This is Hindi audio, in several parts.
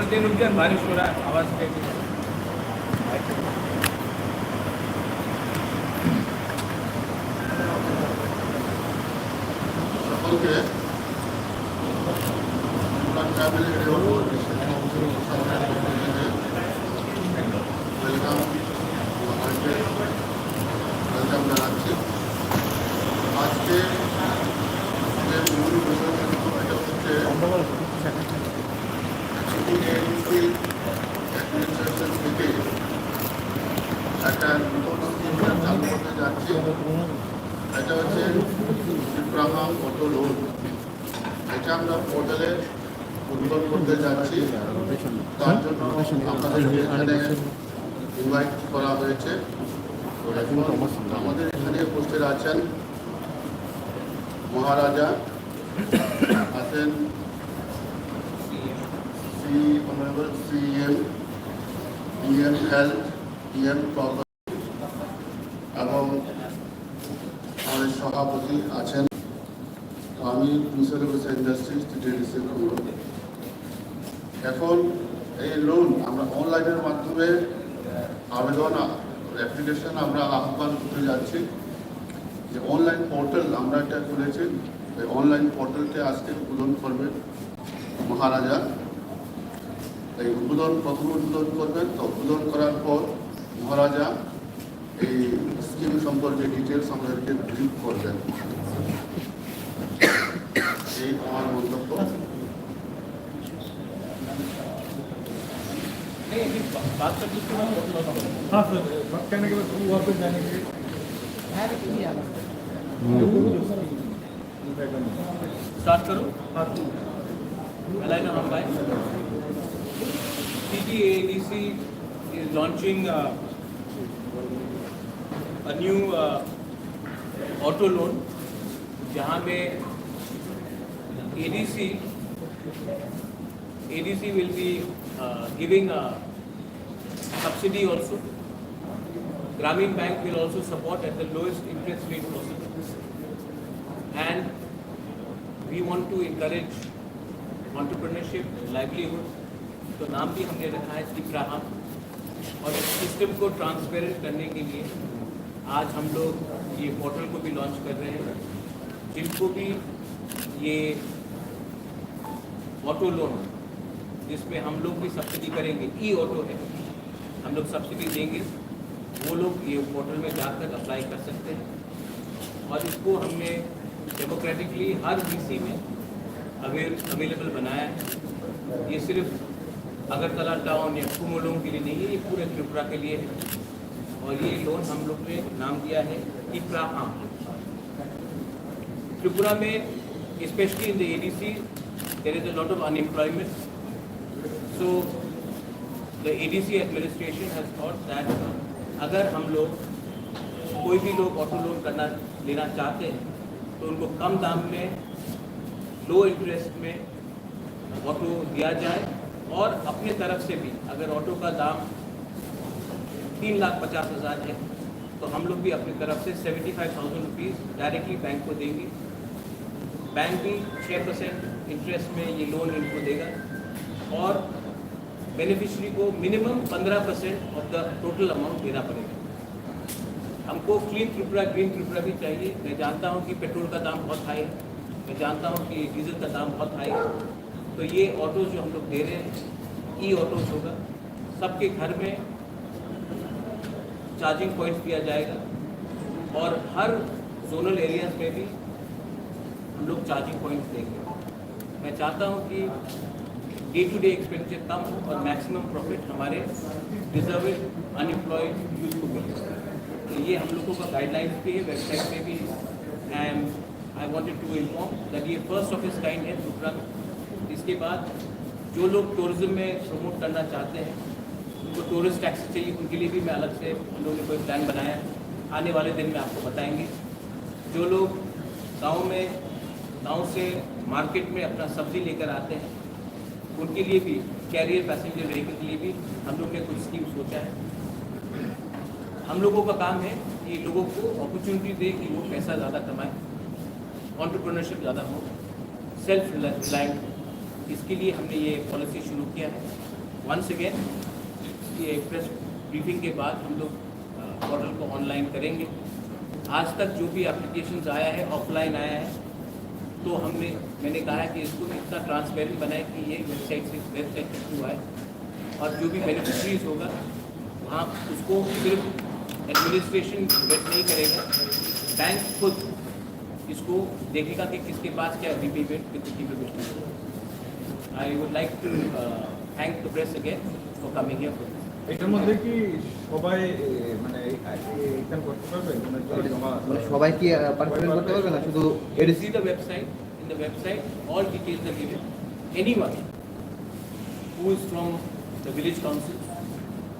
थोड़ी देर रुक जाए, बारिश हो रहा है, आवाज़ कहेगी। সকলকে ট্রাভেল এরিয়া ওয়েলকাম জানাচ্ছি। আজকে যে মূল বিষয় এটা হচ্ছে অ্যাডমিনিস্ট্রেশন থেকে একটা নতুন স্কিম চালু করতে যাচ্ছি। এটা হচ্ছে ইব্রাহাম অটো লোন। এটা আমরা পোর্টালে উদ্বোধন করতে যাচ্ছি। তার জন্য আপনাদের এখানে ইনভাইট করা হয়েছে। আমাদের এখানে উপস্থিত আছেন মহারাজা, আছেন honourable CM, EM health, EM property এবং আমাদের সভাপতি আছেন। আমি মিসেলেস ইন্ডাস্ট্রিজ ডিডিসি খুলব। এখন এই লোন আমরা অনলাইনের মাধ্যমে আবেদন অ্যাপ্লিকেশন আমরা আহ্বান করতে যাচ্ছি। যে অনলাইন পোর্টাল আমরা এটা খুলেছি, এই অনলাইন পোর্টালকে আজকে উদ্বোধন করবেন মহারাজা। এই প্রথম উদ্বোধন করবেন। তো উদ্বোধন করার পর মহারাজা এই স্কিম সম্পর্কে ডিটেলস আমাদেরকে ব্রিফ করবেন। এই আমার মন্তব্য। हाँ सर, कहने के बाद वहाँ पे जाने के स्टार्ट करो। CGADC is launching a new auto loan, जहाँ में ADC will be giving a subsidy also. Grameen Bank will also support at the lowest interest rate possible. And we want to encourage entrepreneurship, livelihood. तो नाम भी हमने रखा है इब्राहिम। और इस सिस्टम को ट्रांसपेरेंट करने के लिए आज हम लोग ये पोर्टल को भी लॉन्च कर रहे हैं, जिनको भी ये ऑटो लोन जिसमें हम लोग भी सब्सिडी करेंगे, ई ऑटो है, हम लोग सब्सिडी देंगे, वो लोग ये पोर्टल में जाकर अप्लाई कर सकते हैं। और इसको हमने डेमोक्रेटिकली हर डीसी में अवेलेबल बनाया है। ये सिर्फ अगरतला टाउन या कुमोलों के लिए नहीं है, ये पूरे त्रिपुरा के लिए है। और ये लोन हम लोग ने नाम दिया है इब्राहिम। त्रिपुरा में specially in the ADC there is a lot of unemployment, so the ADC administration has thought that अगर हम लोग कोई भी लोग ऑटो लोन लेना चाहते हैं तो उनको कम दाम में लो इंटरेस्ट में ऑटो दिया जाए। और अपने तरफ से भी अगर ऑटो का दाम 3,50,000 है तो हम लोग भी अपनी तरफ से 75,000 रुपीज़ डायरेक्टली बैंक को देंगे। बैंक भी 6% इंटरेस्ट में ये लोन इनको देगा। और बेनिफिशरी को minimum 15% of the total amount देना पड़ेगा। हमको क्लीन त्रिपुरा, ग्रीन त्रिपुरा भी चाहिए। मैं जानता हूँ कि पेट्रोल का दाम बहुत हाई है, मैं जानता हूँ कि डीजल का दाम बहुत हाई है। तो ये ऑटोज़ जो हम लोग दे रहे हैं, ई ऑटोज़ होगा, सबके घर में चार्जिंग पॉइंट्स दिया जाएगा। और हर जोनल एरियाज में भी हम लोग चार्जिंग पॉइंट्स देंगे। मैं चाहता हूँ कि डे टू डे एक्सपेंडिचर कम हो और मैक्सिमम प्रॉफिट हमारे डिजर्विंग अनएम्प्लॉयड यूथ को मिले। तो ये हम लोगों का गाइडलाइंस भी है, वेबसाइट पे भी। And I wanted to inform that ये फर्स्ट ऑफ इस काइंड है त्रिपुरा में। इसके बाद जो लोग टूरिज्म में प्रमोट करना चाहते हैं, उनको टूरिस्ट टैक्स चाहिए, उनके लिए भी मैं अलग से हम लोगों ने कोई प्लान बनाया है। आने वाले दिन में आपको बताएंगे। जो लोग गांव से मार्केट में अपना सब्जी लेकर आते हैं, उनके लिए भी कैरियर पैसेंजर व्हीकल के लिए भी हम लोग ने कुछ स्कीम सोचा है। हम लोगों का काम है कि लोगों को अपॉर्चुनिटी दे कि वो पैसा ज़्यादा कमाएं, एंटरप्रेन्योरशिप ज़्यादा हो, सेल्फ रिलायंट। इसके लिए हमने ये पॉलिसी शुरू किया है। वंस अगेन ये प्रेस ब्रीफिंग के बाद हम लोग पोर्टल को ऑनलाइन करेंगे। आज तक जो भी एप्लीकेशंस आया है ऑफलाइन आया है, तो मैंने कहा है कि इसको इतना ट्रांसपेरेंट बनाए कि ये वेबसाइट के थ्रू आए, और जो भी बेनिफिशरीज होगा वहाँ उसको सिर्फ एडमिनिस्ट्रेशन वेट नहीं करेगा, बैंक खुद इसको देखेगा कि किसके पास क्या रीपेमेंट कितनी capability. I would like to thank the press again for coming here for this. এটার মধ্যে কি সবাই মানে রিটার্ন করতে পারবে মানে সবাই কি পার্টিসিপেট করতে পারবে না শুধু See the website. In the website, all details are given. Anyone who is from the village council,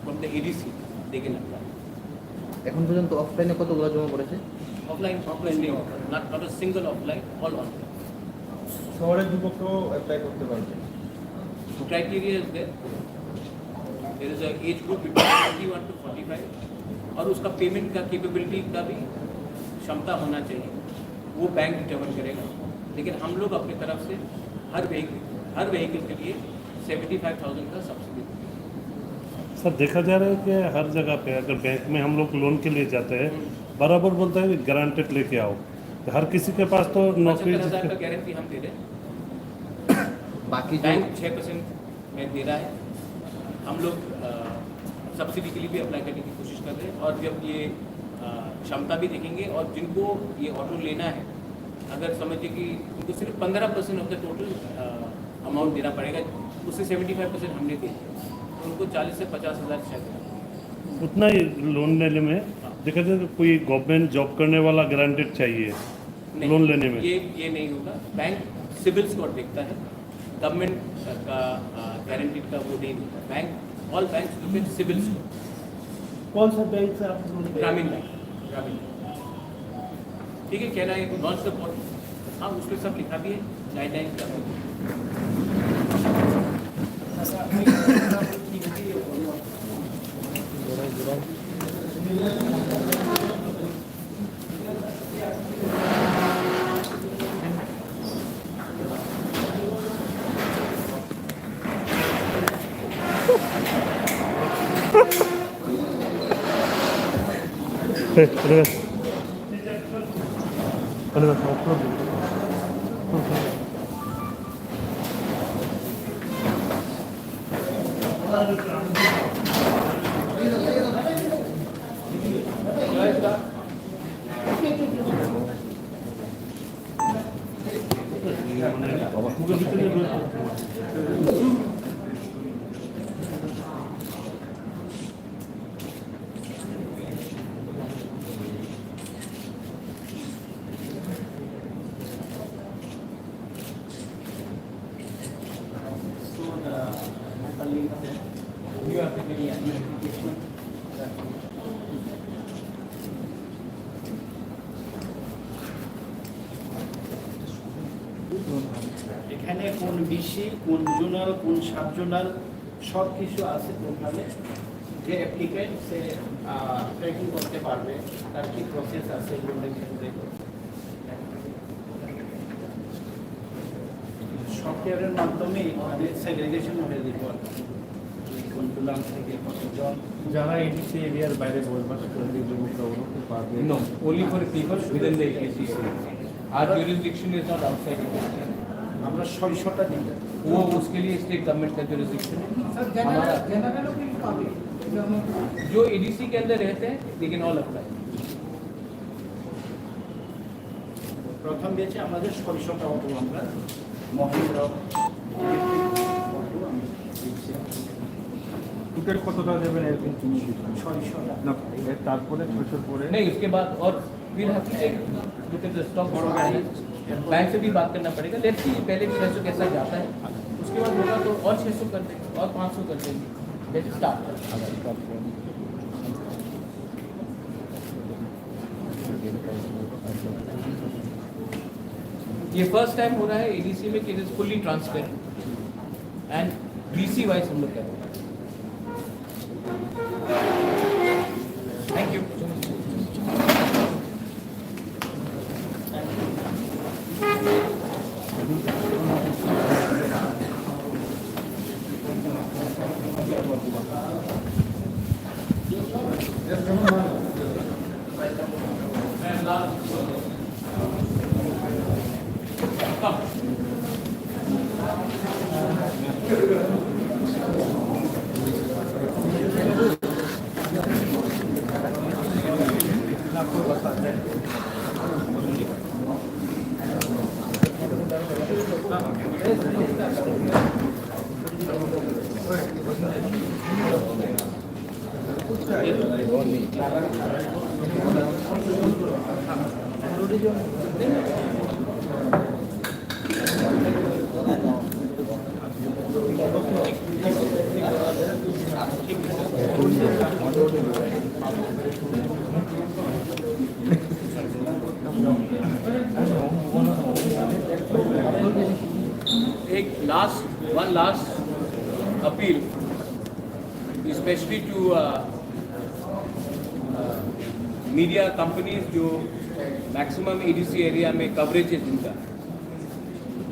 from the ADC, they can apply. এখন পর্যন্ত অফলাইনে কতগুলো জমা পড়েছে? Offline, not a single offline, all online. শহরের যুবকরাও অ্যাপ্লাই করতে পারবে। The criteria is there. There is a age group between 21 to 45, और उसका पेमेंट का कैपेबिलिटी का भी क्षमता होना चाहिए, वो बैंक डिटरमिन करेगा। लेकिन हम लोग अपनी तरफ से हर व्हीकल के लिए 75,000 का सब्सिडी देंगे। सर देखा जा रहा है कि हर जगह पे अगर बैंक में हम लोग लोन के लिए जाते हैं बराबर बोलता है गारंटेड लेके आओ, तो हर किसी के पास तो नौकरी 75,000 का गारंटी हम दे रहे हैं, बाकी बैंक 6% में दे रहा है। हम लोग सब्सिडी के लिए भी अप्लाई करने की कोशिश कर रहे हैं, और जब ये क्षमता भी देखेंगे, और जिनको ये ऑटो लेना है, अगर समझिए कि उनको सिर्फ 15% ऑफ द टोटल अमाउंट देना पड़ेगा, उससे 75% हमने दे दिया, तो उनको 40 से 50,000 शायद देना पड़ेगा। उतना ही लोन लेने में देखा जाए तो कोई गवर्नमेंट जॉब करने वाला गारंटेड चाहिए नहीं, लोन लेने में। ये नहीं होगा। बैंक सिविल स्कोर देखता है, गवर्नमेंट का गारंटीड का वो नहीं होता। Bank all bank look at CIBIL score. कौन सा बैंक से आप ग्रामीण बैंक। ठीक है, कहना है लॉन्च द पोर्टल, हाँ उस पर सब लिखा भी है, गाइडलाइन का। New application. এখানে কোন বিসি, কোন জোনাল, কোন সাব জোনাল সব কিছু আছে ওখানে। যে অ্যাপ্লিকেন্ট সে ট্র্যাকিং করতে পারবে তার কি প্রসেস আছে লোনের ক্ষেত্রে। সফটওয়্যারের মাধ্যমে মানে সেগ্রিগেশন হয়ে যেত কোন জোনাল থেকে কতজন। যারা এডিসি এরিয়ার বাইরে বসবাস করে যুবকরা ওরা কি পারবে? No, only for people within the ADC. Our jurisdiction is not outside it. আমরা 600টা দিই। वो उसके लिए स्टेट गवर्नमेंट का jurisdiction है। हमारा जो ADC के अंदर रहते हैं लेकिन ऑल अप्लाई। প্রথম বেচে আমাদের 600টা অটো আমরা মহেন্দ্র টোটাল কত টাকা দেবেন এরকম তুমি 600টা। না তারপরে 600 পরে नहीं, उसके बाद और फिर हम look at the stock bank से भी बात करना पड़ेगा। लेट्स सी पहले 600 कैसा जाता है, उसके बाद होगा तो और 600 कर देंगे और 500 कर देंगे। Let's start. ये फर्स्ट टाइम हो रहा है एडीसी में कि it is fully transparent and BC wise हम लोग कर रहे हैं। Thank you. एक one last appeal, especially to media companies जो maximum ADC एरिया में कवरेज है जिनका,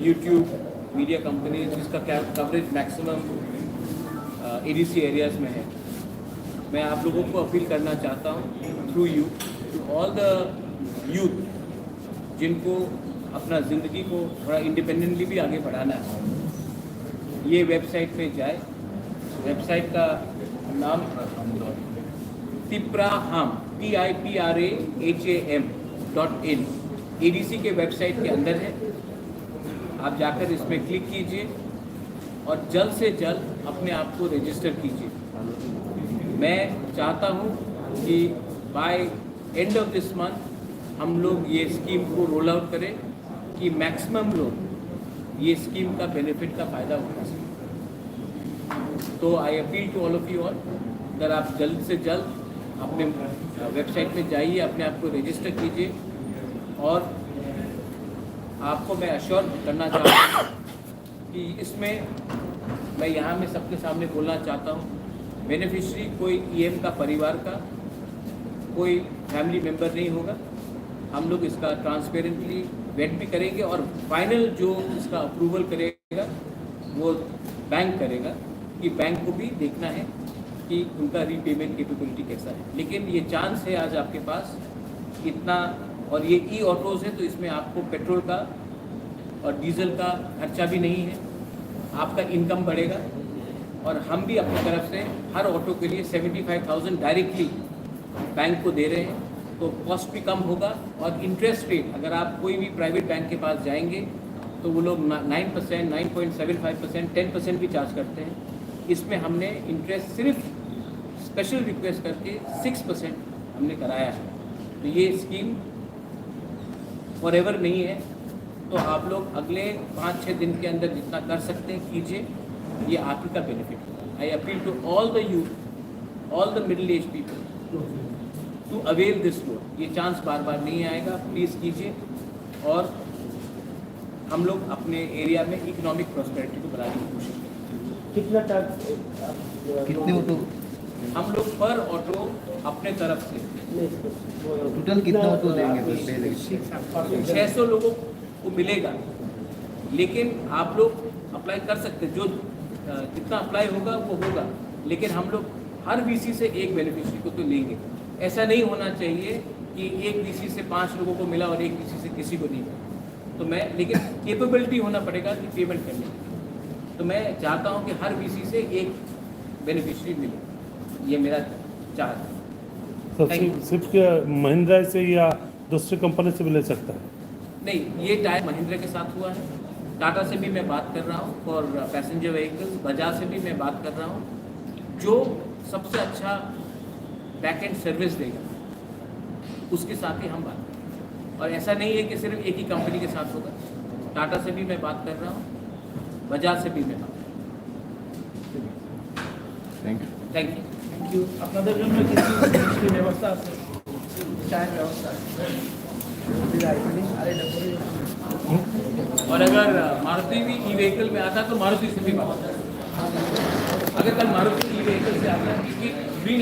YouTube मीडिया कंपनीज जिसका कवरेज मैक्सिमम ADC एरियाज में है। मैं आप लोगों को अपील करना चाहता हूँ through you to all the youth जिनको अपना ज़िंदगी को थोड़ा इंडिपेंडेंटली भी आगे बढ़ाना है, ये वेबसाइट पे जाए। वेबसाइट का नाम tipraham TIPRAHAM.in ADC के वेबसाइट के अंदर है। आप जाकर इसमें क्लिक कीजिए और जल्द से जल्द अपने आप को रजिस्टर कीजिए। मैं चाहता हूँ कि by end of this month हम लोग ये स्कीम को रोल आउट करें कि मैक्सिमम लोग ये स्कीम का बेनिफिट का फ़ायदा उठा सकें। तो I appeal to all of you all, अगर आप जल्द से जल्द अपने वेबसाइट में जाइए, अपने आप को रजिस्टर कीजिए। और आपको मैं अश्योर करना चाहता हूँ कि इसमें मैं यहाँ में सबके सामने बोलना चाहता हूँ, बेनिफिशरी कोई EM का परिवार का कोई फैमिली मेम्बर नहीं होगा। हम लोग इसका ट्रांसपेरेंटली वेट भी करेंगे और फाइनल जो इसका अप्रूवल करेगा वो बैंक करेगा, कि बैंक को भी देखना है कि उनका रीपेमेंट कैपेबिलिटी कैसा है। लेकिन ये चांस है आज आपके पास इतना, और ये ई-ऑटोज़ है तो इसमें आपको पेट्रोल का और डीजल का खर्चा भी नहीं है, आपका इनकम बढ़ेगा। और हम भी अपनी तरफ से हर ऑटो के लिए 75,000 डायरेक्टली बैंक को दे रहे हैं, तो कॉस्ट भी कम होगा। और इंटरेस्ट रेट अगर आप कोई भी प्राइवेट बैंक के पास जाएंगे तो वो लोग 9%, 9.75%, 10% भी चार्ज करते हैं। इसमें हमने इंटरेस्ट सिर्फ स्पेशल रिक्वेस्ट करके 6% हमने कराया है। तो ये स्कीम फॉरएवर नहीं है, तो आप लोग अगले 5-6 दिन के अंदर जितना कर सकते हैं कीजिए, ये आप ही का बेनिफिट होगा। I appeal to all the youth, all the middle age people to avail this loan. ये चांस बार बार नहीं आएगा, प्लीज़ कीजिए। और हम लोग अपने एरिया में इकोनॉमिक प्रॉस्पेरिटी को बढ़ाने की कोशिश करें। कितना टैक्स कितने ऑटो हम लोग पर ऑटो अपने तरफ से टोटल कितना ऑटो देंगे पहले? 600 लोगों को मिलेगा, लेकिन आप लोग अप्लाई कर सकते हैं। जो जितना अप्लाई होगा वो होगा, लेकिन हम लोग हर VC से एक बेनिफिशियरी को तो लेंगे। ऐसा नहीं होना चाहिए कि एक VC से 5 लोगों को मिला और एक VC से किसी को नहीं मिला। तो मैं, लेकिन कैपेबिलिटी होना पड़ेगा कि पेमेंट करने की। तो मैं चाहता हूं कि हर VC से एक बेनिफिशियरी मिले, ये मेरा चाह है। तो सिर्फ क्या महिंद्रा से या दूसरी कंपनी से भी ले सकता है? नहीं, ये टाइम महिंद्रा के साथ हुआ है, टाटा से भी मैं बात कर रहा हूँ फॉर पैसेंजर व्हीकल्स, बजाज से भी मैं बात कर रहा हूँ। जो सबसे अच्छा बैक एंड सर्विस देगा उसके साथ ही हम बात करें। और ऐसा नहीं है कि सिर्फ एक ही कंपनी के साथ होगा, टाटा से भी मैं बात कर रहा हूँ, बजाज से भी मैं बात कर रहा हूँ। Thank you. আপনাদের জন্য কিছু ব্যবস্থা আছে, চায়ের ব্যবস্থা আছে। और अगर मारुति भी ई-व्हीकल में आता तो मारुति से भी बात करें। अगर कल मारुति ई-व्हीकल से आता है, क्योंकि ग्रीन